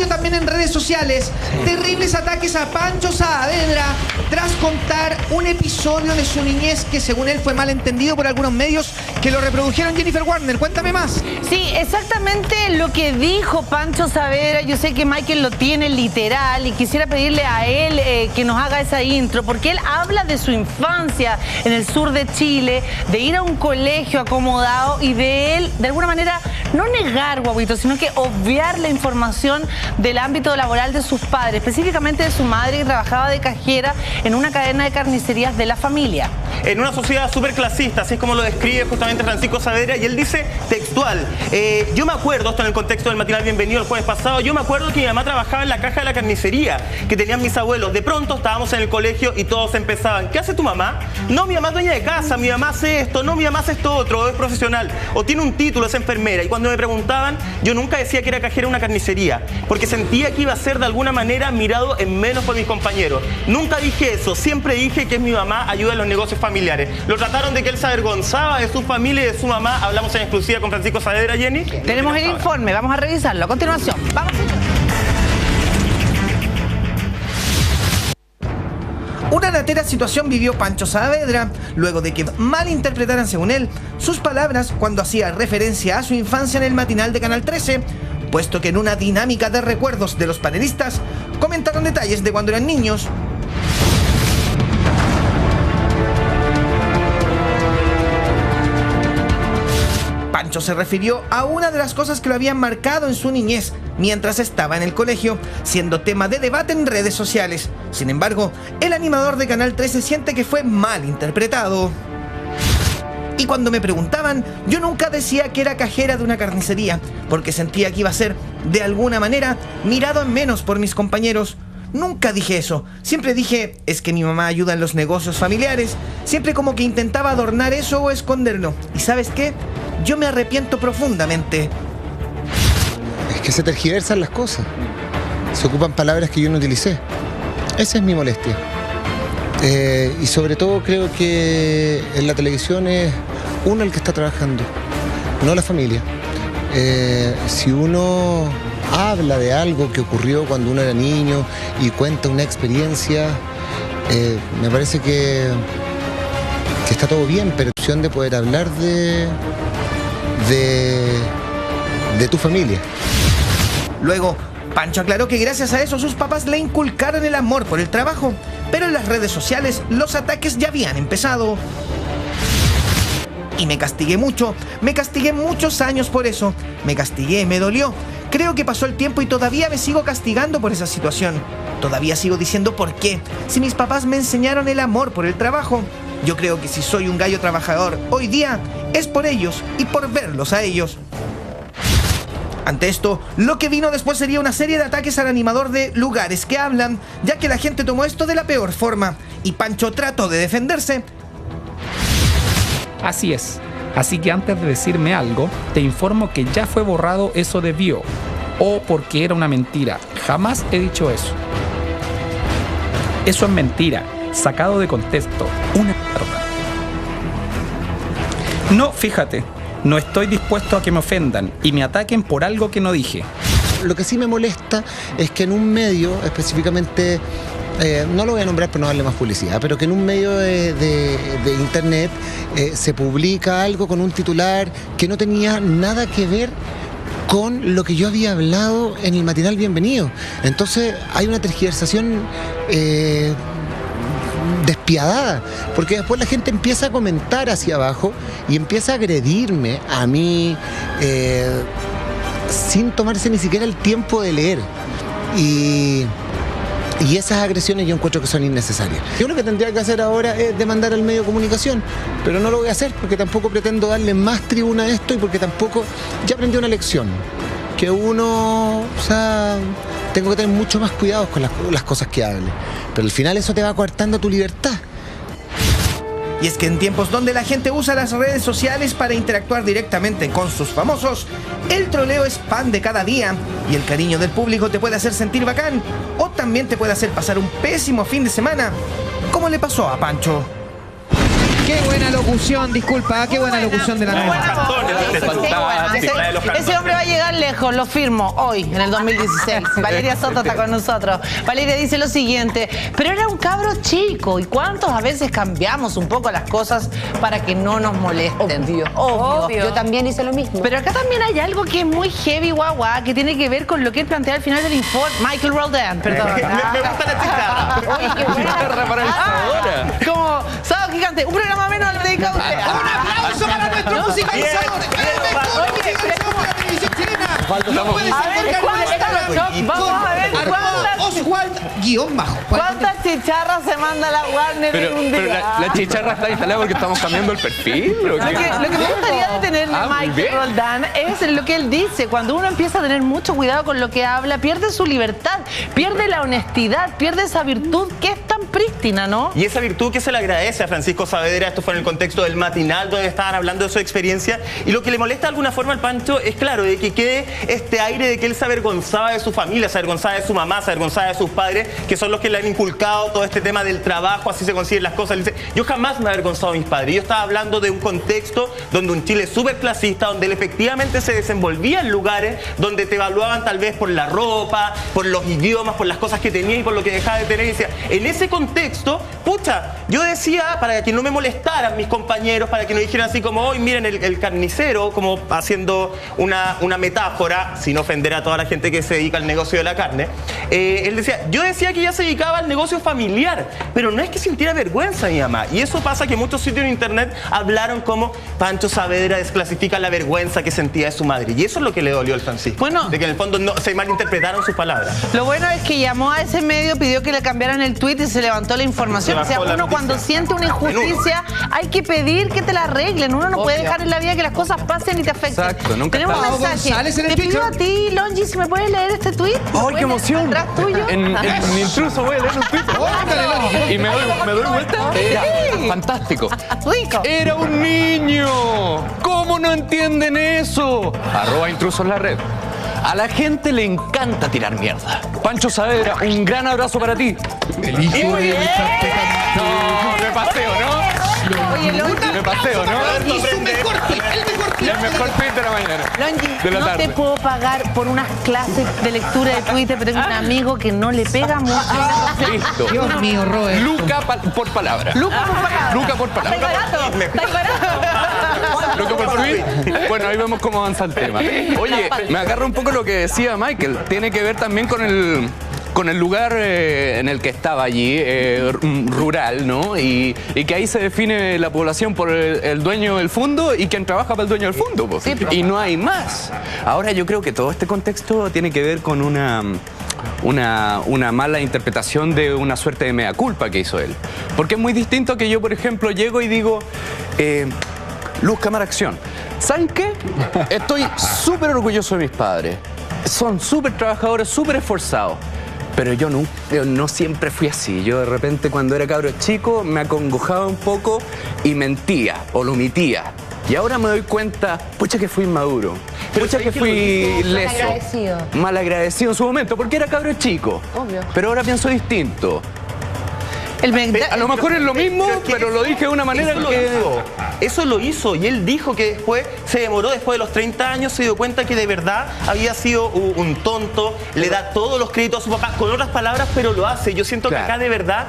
odio también en redes sociales. Terribles ataques a Pancho Saavedra tras contar un episodio de su niñez que según él fue mal entendido por algunos medios que lo reprodujeron. Jennifer Warner, cuéntame más. Sí, exactamente lo que dijo Pancho Saavedra. Yo sé que Michael lo tiene literal y quisiera pedirle a él que nos haga esa intro, porque él habla de su infancia en el sur de Chile, de ir a un colegio acomodado y de él, de alguna manera, no negar, guaguito, sino que obviar la información del ámbito laboral de sus padres, específicamente de su madre, que trabajaba de cajera en una cadena de carnicerías de la familia. En una sociedad súper clasista, así es como lo describe justamente Francisco Saavedra, y él dice textual, yo me acuerdo, esto en el contexto del matinal Bienvenido el jueves pasado, yo me acuerdo que mi mamá trabajaba en la caja de la carnicería que tenían mis abuelos. De pronto estábamos en el colegio y todos empezaban, ¿qué hace tu mamá? No, mi mamá es dueña de casa, mi mamá hace esto, no, mi mamá hace esto otro, es profesional, o tiene un título, es enfermera. Y cuando me preguntaban, yo nunca decía que era cajera en una carnicería, porque sentía que iba a ser de alguna manera mirado en menos por mis compañeros. Nunca dije eso, siempre dije que mi mamá ayuda en los negocios familiares. Lo trataron de que él se avergonzaba de su familia y de su mamá. Hablamos en exclusiva con Francisco Saavedra, Jenny. Tenemos el informe, vamos a revisarlo. A continuación, vamos. Una latera situación vivió Pancho Saavedra luego de que malinterpretaran, según él, sus palabras cuando hacía referencia a su infancia en el matinal de Canal 13, puesto que en una dinámica de recuerdos de los panelistas comentaron detalles de cuando eran niños. Pancho se refirió a una de las cosas que lo habían marcado en su niñez mientras estaba en el colegio, siendo tema de debate en redes sociales. Sin embargo, el animador de Canal 13 siente que fue mal interpretado. Y cuando me preguntaban, yo nunca decía que era cajera de una carnicería, porque sentía que iba a ser, de alguna manera, mirado en menos por mis compañeros. Nunca dije eso, siempre dije, es que mi mamá ayuda en los negocios familiares, siempre como que intentaba adornar eso o esconderlo. ¿Y sabes qué? Yo me arrepiento profundamente. Es que se tergiversan las cosas, se ocupan palabras que yo no utilicé. Esa es mi molestia. Y sobre todo creo que en la televisión es uno el que está trabajando, no la familia. Si uno habla de algo que ocurrió cuando uno era niño y cuenta una experiencia, me parece que está todo bien, pero la opción de poder hablar de tu familia. Luego, Pancho aclaró que gracias a eso sus papás le inculcaron el amor por el trabajo, pero en las redes sociales los ataques ya habían empezado. Y me castigué muchos años por eso, me castigué, me dolió. Creo que pasó el tiempo y todavía me sigo castigando por esa situación. Todavía sigo diciendo por qué, si mis papás me enseñaron el amor por el trabajo. Yo creo que si soy un gallo trabajador hoy día, es por ellos y por verlos a ellos. Ante esto, lo que vino después sería una serie de ataques al animador de Lugares que Hablan, ya que la gente tomó esto de la peor forma, y Pancho trató de defenderse. Así es. Así que antes de decirme algo, te informo que ya fue borrado eso de bio, o porque era una mentira. Jamás he dicho eso. Eso es mentira, sacado de contexto, una mierda. No, fíjate, no estoy dispuesto a que me ofendan y me ataquen por algo que no dije. Lo que sí me molesta es que en un medio, específicamente, no lo voy a nombrar para no darle más publicidad, pero que en un medio de internet se publica algo con un titular que no tenía nada que ver con lo que yo había hablado en el matinal Bienvenido. Entonces hay una tergiversación despiadada, porque después la gente empieza a comentar hacia abajo y empieza a agredirme a mí sin tomarse ni siquiera el tiempo de leer. Y esas agresiones yo encuentro que son innecesarias. Yo lo que tendría que hacer ahora es demandar al medio de comunicación, pero no lo voy a hacer porque tampoco pretendo darle más tribuna a esto y porque tampoco ya aprendí una lección. Que uno, o sea, tengo que tener mucho más cuidado con las cosas que hable. Pero al final eso te va coartando tu libertad. Y es que en tiempos donde la gente usa las redes sociales para interactuar directamente con sus famosos, el troleo es pan de cada día y el cariño del público te puede hacer sentir bacán o también te puede hacer pasar un pésimo fin de semana, como le pasó a Pancho. Qué buena locución, disculpa, qué buena locución de la nueva. Ese hombre va a llegar lejos, lo firmo hoy, en el 2016. Valeria Soto está con nosotros. Valeria dice lo siguiente, pero era un cabro chico, ¿y cuántos a veces cambiamos un poco las cosas para que no nos molesten? Obvio. Yo también hice lo mismo. Pero acá también hay algo que es muy heavy, guagua, que tiene que ver con lo que él plantea al final del informe. Michael Roldan, perdón. Me gusta la chicharra. Oye, qué buena. Como Sábado Gigante, un programa menos dedicado a usted. ¡Un aplauso para nuestro musicalizador! Oye, vamos a ver cuántas chicharras se manda la Warner en un Pero día. la chicharra está instalada porque estamos cambiando el perfil. ¿O qué? Lo que me gustaría detenerle a muy Michael bien. Roldan es lo que él dice. Cuando uno empieza a tener mucho cuidado con lo que habla, pierde su libertad, pierde la honestidad, pierde esa virtud que es tan prístina, ¿no? Y esa virtud que se le agradece a Francisco Saavedra, esto fue en el contexto del matinal donde estaban hablando de su experiencia, y lo que le molesta de alguna forma al Pancho es, claro, de que quede este aire de que él se avergonzaba de su familia, se avergonzaba de su mamá, se avergonzaba de sus padres, que son los que le han inculcado todo este tema del trabajo, así se consiguen las cosas. Él dice, yo jamás me he avergonzado de mis padres. Yo estaba hablando de un contexto donde un Chile súper clasista, donde él efectivamente se desenvolvía en lugares donde te evaluaban tal vez por la ropa, por los idiomas, por las cosas que tenía y por lo que dejaba de tener. Y decía, en ese contexto, pucha, yo decía, para que no me molestaran mis compañeros, para que no dijeran así como, hoy miren el carnicero, como haciendo una metáfora, sin ofender a toda la gente que se dedica al negocio de la carne. Él decía, yo decía que ella se dedicaba al negocio familiar, pero no es que sintiera vergüenza mi mamá. Y eso pasa que muchos sitios en internet hablaron como Pancho Saavedra desclasifica la vergüenza que sentía de su madre. Y eso es lo que le dolió al Francisco. Bueno, de que en el fondo no se malinterpretaron sus palabras. Lo bueno es que llamó a ese medio, pidió que le cambiaran el tweet y se levantó la información. O sea, uno cuando siente una injusticia hay que pedir que te la arreglen. Uno no puede dejar en la vida que las cosas pasen y te afecten. Exacto, nunca Tenemos está. un mensaje. Te pido a ti, Longi, si me puedes leer este tweet. ¡Ay, qué emoción! ¿Atrás tuyo? En Intruso voy a leer un tweet. Y me doy vuelta. Fantástico. Rico. Era un niño. ¿Cómo no entienden eso? @Intrusos la red. A la gente le encanta tirar mierda. Pancho Saavedra, un gran abrazo para ti. El hijo de No, me paseo, ¿no? Oye, Longi. Me paseo, ¿no? El mejor tweet de la mañana. Longi, De la no tarde. te puedo pagar por unas clases de lectura de Twitter, pero tengo un amigo que no le pega mucho. Listo. Dios mío, Robert. Luca por palabra. Luca por palabra. Luca por Está palabra. barato. Está barato. Luca por tweet. Bueno, ahí vemos cómo avanza el tema. Oye, me agarra un poco lo que decía Michael. Tiene que ver también con el lugar en el que estaba allí, rural, ¿no? Y que ahí se define la población por el dueño del fondo y quien trabaja para el dueño del fondo. Pues. Sí, y no hay más. Ahora yo creo que todo este contexto tiene que ver con una mala interpretación de una suerte de mea culpa que hizo él. Porque es muy distinto que yo, por ejemplo, llego y digo, luz, cámara, acción. ¿Saben qué? Estoy súper orgulloso de mis padres. Son súper trabajadores, súper esforzados. Pero yo no siempre fui así. Yo de repente cuando era cabro chico me acongojaba un poco y mentía o lo omitía. Y ahora me doy cuenta, pucha que fui inmaduro, pucha que fui leso, Malagradecido. malagradecido en su momento, porque era cabro chico. Obvio. Pero ahora pienso distinto. A lo mejor es lo mismo, pero lo dije de una manera que... Eso lo hizo y él dijo que después se demoró, después de los 30 años, se dio cuenta que de verdad había sido un tonto, le da todos los créditos a su papá, con otras palabras, pero lo hace. Yo siento Claro. que acá de verdad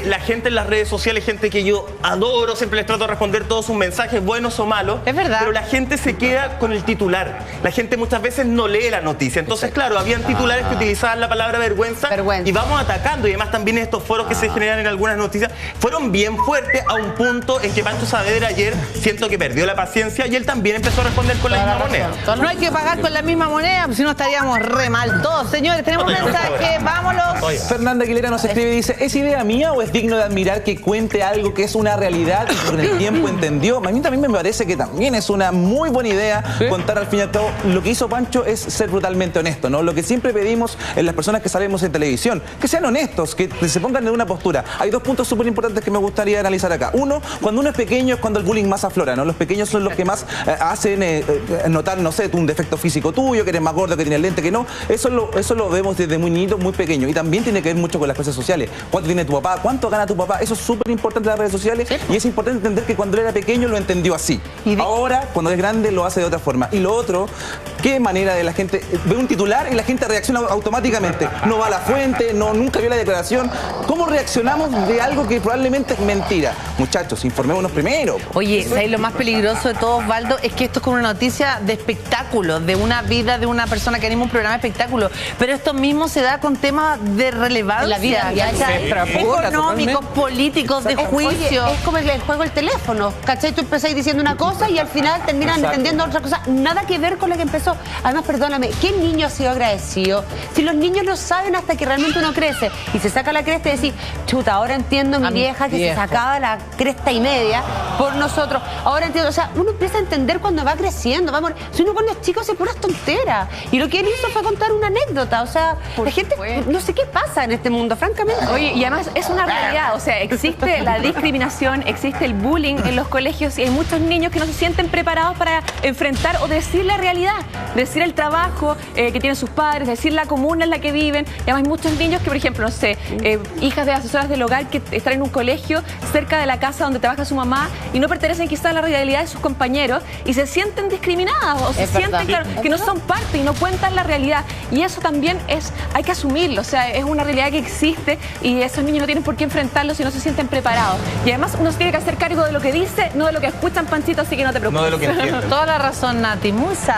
la gente en las redes sociales, gente que yo adoro, siempre les trato de responder todos sus mensajes, buenos o malos. Es verdad. Pero la gente se queda con el titular. La gente muchas veces no lee la noticia. Entonces, claro, habían titulares que utilizaban la palabra vergüenza. Vergüenza. Y vamos atacando. Y además también estos foros que se generan en algunas noticias fueron bien fuertes a un punto en que Pancho Saavedra ayer siento que perdió la paciencia y él también empezó a responder con la misma moneda. No hay que pagar con la misma moneda, si no estaríamos re mal todos. Señores, tenemos un mensaje, vámonos. Fernanda Aguilera nos escribe y dice, ¿es idea mía o es digno de admirar que cuente algo que es una realidad y que con el tiempo entendió? A mí también me parece que también es una muy buena idea contar al fin y al cabo. Lo que hizo Pancho es ser brutalmente honesto, ¿no? Lo que siempre pedimos en las personas que salimos en televisión, que sean honestos, que se pongan en una postura. hay dos puntos súper importantes que me gustaría analizar acá. Uno, cuando uno es pequeño es cuando el bullying más aflora, ¿no? Los pequeños son los que más hacen notar, no sé, un defecto físico tuyo, que eres más gordo, que tienes lente, que no. Eso lo vemos desde muy niñito, muy pequeño. Y también tiene que ver mucho con las clases sociales. ¿Cuánto tiene tu papá? ¿Cuánto gana tu papá? Eso es súper importante en las redes sociales. Sí. Y es importante entender que cuando él era pequeño lo entendió así. Ahora, cuando es grande, lo hace de otra forma. Y lo otro, qué manera de la gente ve un titular y la gente reacciona automáticamente. No va a la fuente, nunca vio la declaración. ¿Cómo reaccionamos de algo que probablemente es mentira? Muchachos, informémonos primero. Oye, ¿sabes lo más peligroso de todo, Osvaldo? Es que esto es como una noticia de espectáculo, de una vida de una persona que anima un programa de espectáculo. Pero esto mismo se da con temas de relevancia. En la vida, económicos, políticos, de juicio. Oye, es como el juego del teléfono, ¿cachai? Tú empezáis diciendo una cosa y al final terminan entendiendo otra cosa. Nada que ver con lo que empezó. Además, perdóname, ¿qué niño ha sido agradecido? Si los niños no saben hasta que realmente uno crece y se saca la cresta y decir, chuta, ahora entiendo a mi vieja que se sacaba la cresta y media por nosotros. Ahora entiendo, o sea, uno empieza a entender cuando va creciendo. Vamos, si uno cuando es chico hace puras tonteras. Y lo que él hizo fue contar una anécdota. O sea, la gente, no sé qué pasa en este mundo, francamente. Oye, y además es una realidad. O sea, existe la discriminación, existe el bullying en los colegios y hay muchos niños que no se sienten preparados para enfrentar o decir la realidad, decir el trabajo que tienen sus padres, decir la comuna en la que viven. Y además hay muchos niños que, por ejemplo, no sé, hijas de asesoras del hogar que están en un colegio cerca de la casa donde trabaja su mamá y no pertenecen quizás a la realidad de sus compañeros y se sienten discriminadas o se sienten que no son parte y no cuentan la realidad. Y eso también hay que asumirlo, o sea, es una realidad que existe y esos niños no tienen por qué enfrentarlo si no se sienten preparados. Y además uno se tiene que hacer cargo de lo que dice, no de lo que escuchan, Panchito, así que no te preocupes. No de lo que entienden. Toda la razón, Nati, muy sabia.